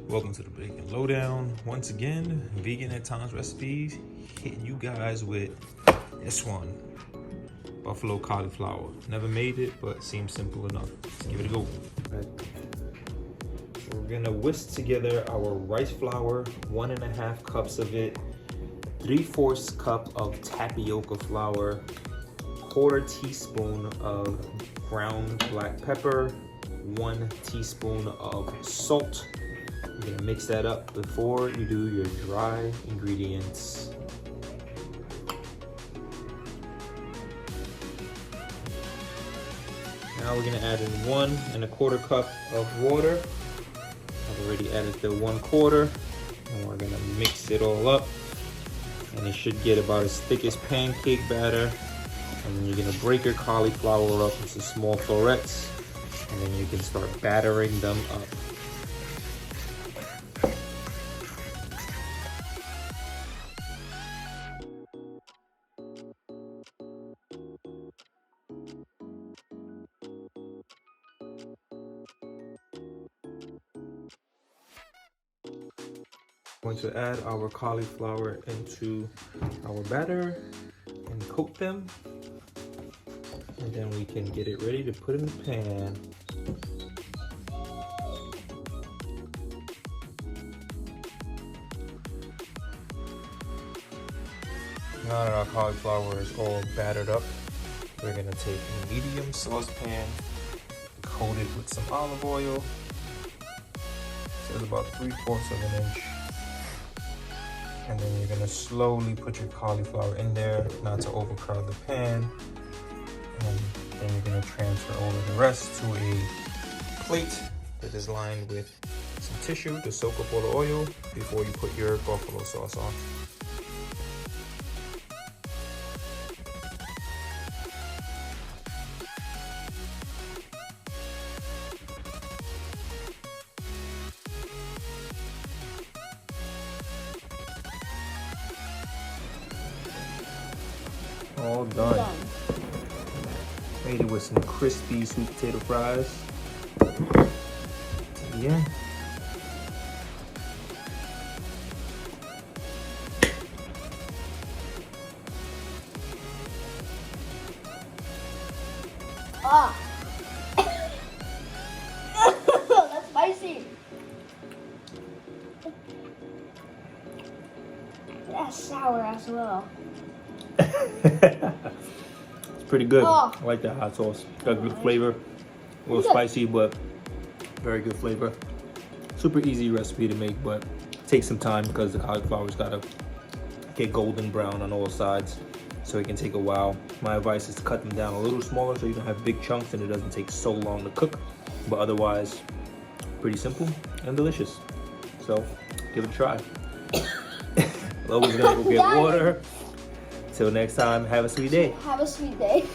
Welcome to the Bacon Lowdown. Once again, vegan at times recipes, hitting you guys with this one, buffalo cauliflower. Never made it, but seems simple enough. Let's give it a go. Right. So we're gonna whisk together our rice flour, 1.5 cups of it, 3/4 cup of tapioca flour, 1/4 teaspoon of ground black pepper, 1 teaspoon of salt. You're gonna mix that up before you do your dry ingredients. Now we're gonna add in 1.25 cup of water. I've already added the 1/4, and we're gonna mix it all up. And it should get about as thick as pancake batter. And then you're gonna break your cauliflower up into small florets, and then you can start battering them up. Going to add our cauliflower into our batter and coat them, and then we can get it ready to put in the pan. Now that our cauliflower is all battered up, we're gonna take a medium saucepan, coat it with some olive oil. So it's about 3/4 of an inch. And then you're gonna slowly put your cauliflower in there, not to overcrowd the pan. And then you're gonna transfer over the rest to a plate that is lined with some tissue to soak up all the oil before you put your buffalo sauce on. All done. Made it with some crispy sweet potato fries. Yeah. Ah. That's spicy. That's sour as well. It's pretty good. Oh. I like that hot sauce. Got good flavor. A little spicy, but very good flavor. Super easy recipe to make, but takes some time because the cauliflower's gotta get golden brown on all sides, so it can take a while. My advice is to cut them down a little smaller so you don't have big chunks and it doesn't take so long to cook. But otherwise, pretty simple and delicious. So give it a try. Logan's gonna go get water. Till next time, have a sweet day. Have a sweet day.